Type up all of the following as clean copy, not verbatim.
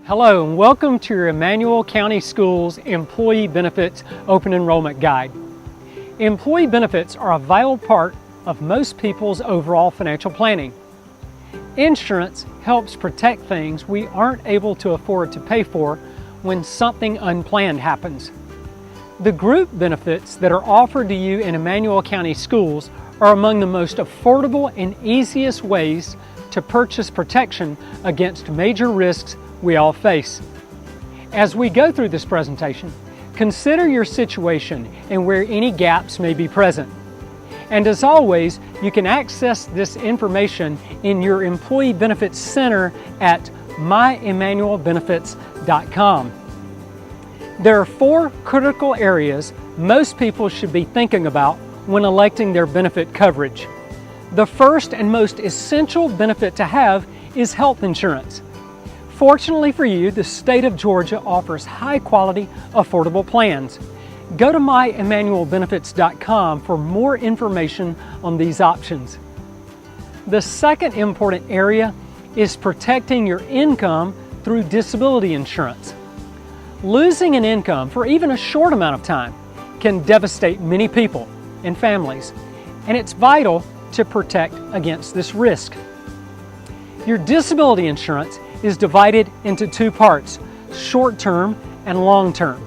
Hello and welcome to your Emanuel County Schools Employee Benefits Open Enrollment Guide. Employee benefits are a vital part of most people's overall financial planning. Insurance helps protect things we aren't able to afford to pay for when something unplanned happens. The group benefits that are offered to you in Emanuel County Schools are among the most affordable and easiest ways to purchase protection against major risks we all face. As we go through this presentation, consider your situation and where any gaps may be present. And as always, you can access this information in your Employee Benefits Center at myemanuelbenefits.com. There are 4 critical areas most people should be thinking about when electing their benefit coverage. The first and most essential benefit to have is health insurance. Fortunately for you, the state of Georgia offers high-quality, affordable plans. Go to myemanuelbenefits.com for more information on these options. The second important area is protecting your income through disability insurance. Losing an income for even a short amount of time can devastate many people and families, and it's vital to protect against this risk. Your disability insurance is divided into 2 parts, short-term and long-term.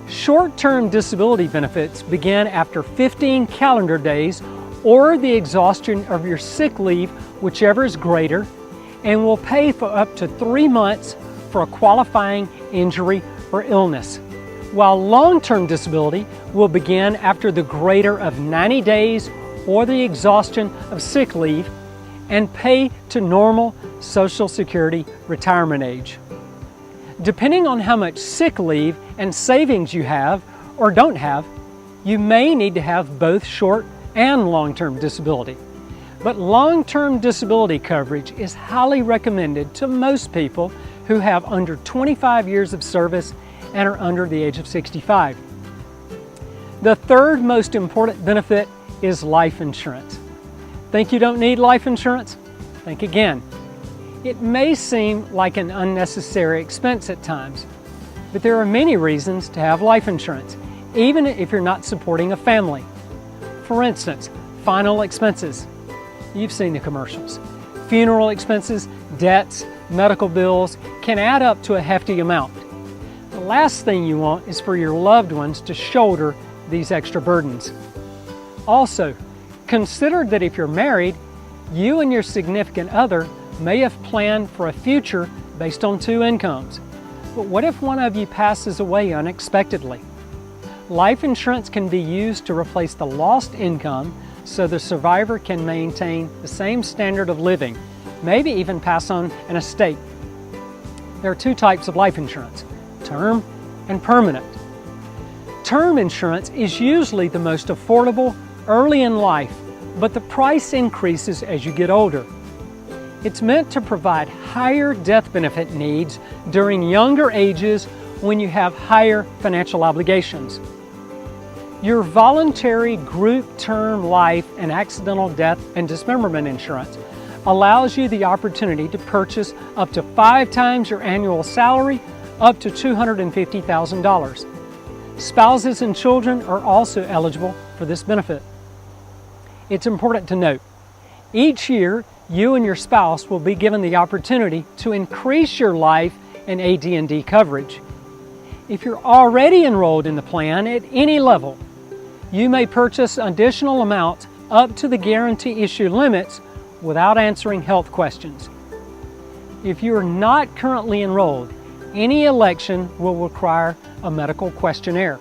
Short-term disability benefits begin after 15 calendar days or the exhaustion of your sick leave, whichever is greater, and will pay for up to 3 months for a qualifying injury or illness, while long-term disability will begin after the greater of 90 days or the exhaustion of sick leave and pay to normal Social Security retirement age. Depending on how much sick leave and savings you have or don't have, you may need to have both short and long-term disability. But long-term disability coverage is highly recommended to most people who have under 25 years of service and are under the age of 65. The third most important benefit is life insurance. Think you don't need life insurance? Think again. It may seem like an unnecessary expense at times, but there are many reasons to have life insurance, even if you're not supporting a family. For instance, final expenses. You've seen the commercials. Funeral expenses, debts, medical bills can add up to a hefty amount. The last thing you want is for your loved ones to shoulder these extra burdens. Also, consider that if you're married, you and your significant other may have planned for a future based on 2 incomes. But what if one of you passes away unexpectedly? Life insurance can be used to replace the lost income so the survivor can maintain the same standard of living, maybe even pass on an estate. There are 2 types of life insurance, term and permanent. Term insurance is usually the most affordable early in life, but the price increases as you get older. It's meant to provide higher death benefit needs during younger ages when you have higher financial obligations. Your voluntary group term life and accidental death and dismemberment insurance allows you the opportunity to purchase up to 5 times your annual salary, up to $250,000. Spouses and children are also eligible for this benefit. It's important to note, each year you and your spouse will be given the opportunity to increase your life and AD&D coverage. If you're already enrolled in the plan at any level, you may purchase additional amounts up to the guarantee issue limits without answering health questions. If you are not currently enrolled, any election will require a medical questionnaire.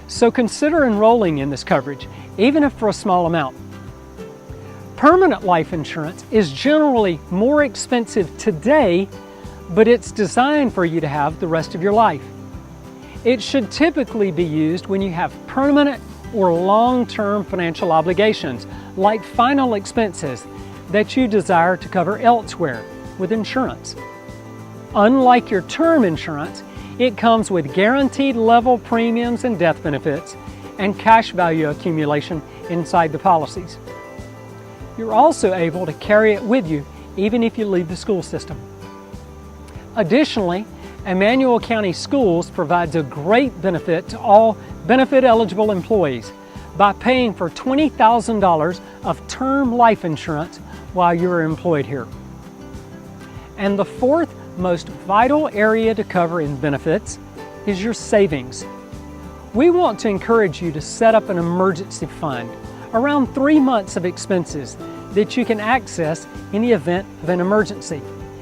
So consider enrolling in this coverage, even if for a small amount. Permanent life insurance is generally more expensive today, but it's designed for you to have the rest of your life. It should typically be used when you have permanent or long-term financial obligations, like final expenses that you desire to cover elsewhere with insurance. Unlike your term insurance, it comes with guaranteed level premiums and death benefits and cash value accumulation inside the policies. You're also able to carry it with you even if you leave the school system. Additionally, Emanuel County Schools provides a great benefit to all benefit-eligible employees by paying for $20,000 of term life insurance while you're employed here. And the fourth most vital area to cover in benefits is your savings. We want to encourage you to set up an emergency fund, around 3 months of expenses that you can access in the event of an emergency.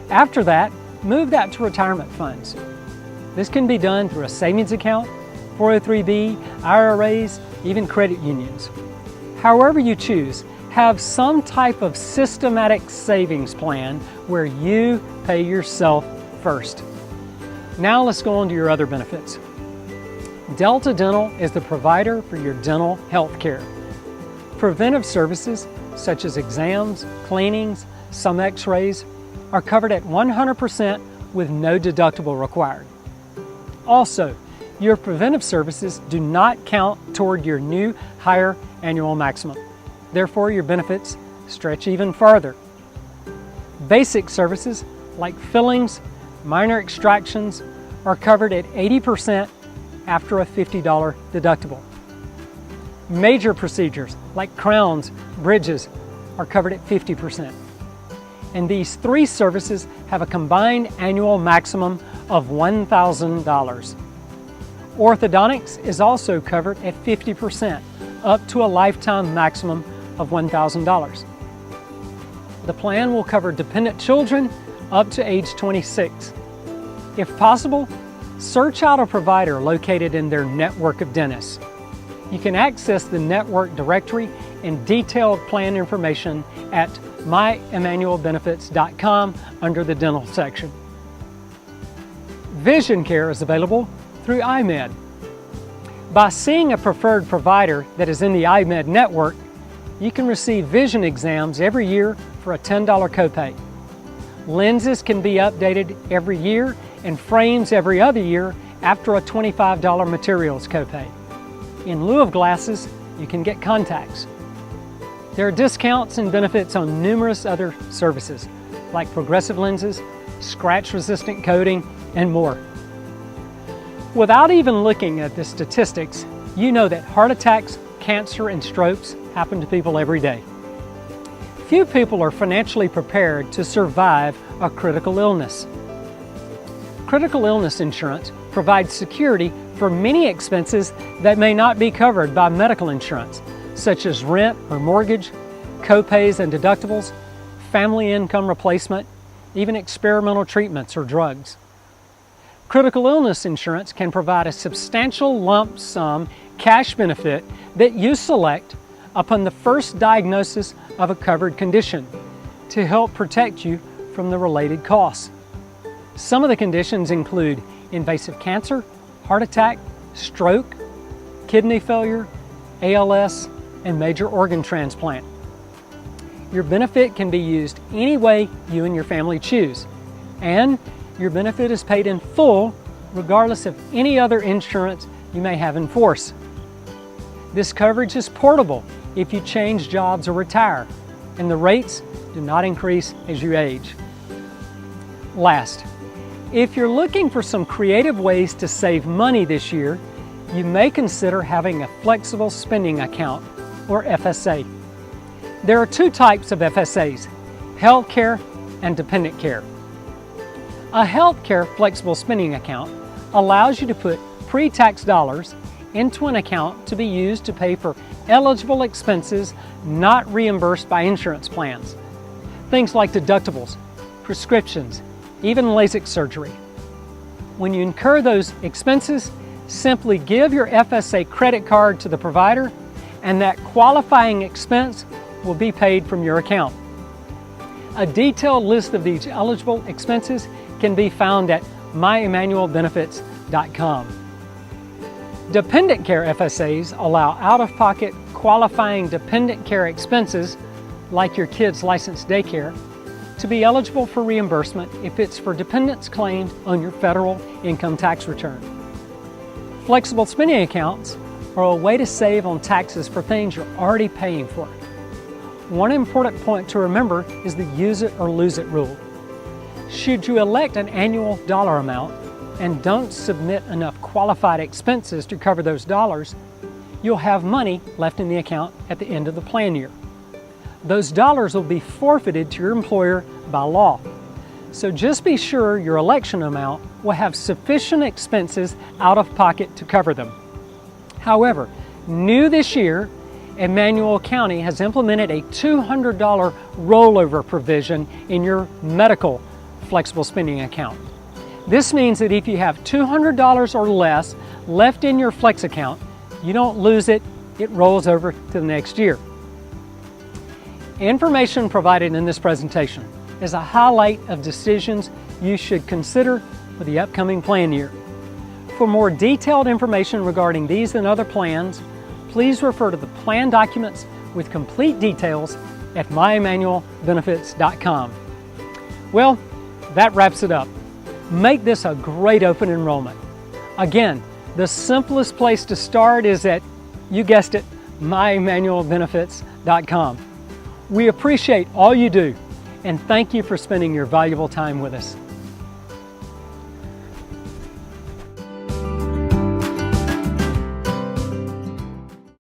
After that, move that to retirement funds. This can be done through a savings account, 403b, IRAs, even credit unions. However you choose, have some type of systematic savings plan where you pay yourself first. Now let's go on to your other benefits. Delta Dental is the provider for your dental health care. Preventive services such as exams, cleanings, some x-rays are covered at 100% with no deductible required. Also, your preventive services do not count toward your new higher annual maximum. Therefore, your benefits stretch even farther. Basic services like fillings, minor extractions are covered at 80% after a $50 deductible. Major procedures like crowns, bridges are covered at 50%. And these three services have a combined annual maximum of $1,000. Orthodontics is also covered at 50%, up to a lifetime maximum of $1,000. The plan will cover dependent children up to age 26. If possible, search out a provider located in their network of dentists. You can access the network directory and detailed plan information at myemanuelbenefits.com under the dental section. Vision care is available through iMed. By seeing a preferred provider that is in the iMed network, you can receive vision exams every year for a $10 copay. Lenses can be updated every year and frames every other year after a $25 materials copay. In lieu of glasses, you can get contacts. There are discounts and benefits on numerous other services like progressive lenses, scratch-resistant coating, and more. Without even looking at the statistics, you know that heart attacks, cancer, and strokes happen to people every day. Few people are financially prepared to survive a critical illness. Critical illness insurance provides security for many expenses that may not be covered by medical insurance, such as rent or mortgage, co-pays and deductibles, family income replacement, even experimental treatments or drugs. Critical illness insurance can provide a substantial lump sum cash benefit that you select upon the first diagnosis of a covered condition to help protect you from the related costs. Some of the conditions include invasive cancer, heart attack, stroke, kidney failure, ALS, and major organ transplant. Your benefit can be used any way you and your family choose, and your benefit is paid in full regardless of any other insurance you may have in force. This coverage is portable if you change jobs or retire, and the rates do not increase as you age. Last, if you're looking for some creative ways to save money this year, you may consider having a flexible spending account, or FSA. There are two types of FSAs, healthcare and dependent care. A healthcare flexible spending account allows you to put pre-tax dollars into an account to be used to pay for eligible expenses not reimbursed by insurance plans. Things like deductibles, prescriptions, even LASIK surgery. When you incur those expenses, simply give your FSA credit card to the provider and that qualifying expense will be paid from your account. A detailed list of these eligible expenses can be found at myemanuelbenefits.com. Dependent care FSAs allow out-of-pocket qualifying dependent care expenses, like your kid's licensed daycare, to be eligible for reimbursement if it's for dependents claimed on your federal income tax return. Flexible spending accounts are a way to save on taxes for things you're already paying for. One important point to remember is the use it or lose it rule. Should you elect an annual dollar amount and don't submit enough qualified expenses to cover those dollars, you'll have money left in the account at the end of the plan year. Those dollars will be forfeited to your employer by law. So just be sure your election amount will have sufficient expenses out of pocket to cover them. However, new this year, Emanuel County has implemented a $200 rollover provision in your medical flexible spending account. This means that if you have $200 or less left in your flex account, you don't lose it, it rolls over to the next year. Information provided in this presentation is a highlight of decisions you should consider for the upcoming plan year. For more detailed information regarding these and other plans, please refer to the plan documents with complete details at myemanuelbenefits.com. Well, that wraps it up. Make this a great open enrollment. Again, the simplest place to start is at, you guessed it, myemanuelbenefits.com. We appreciate all you do and thank you for spending your valuable time with us.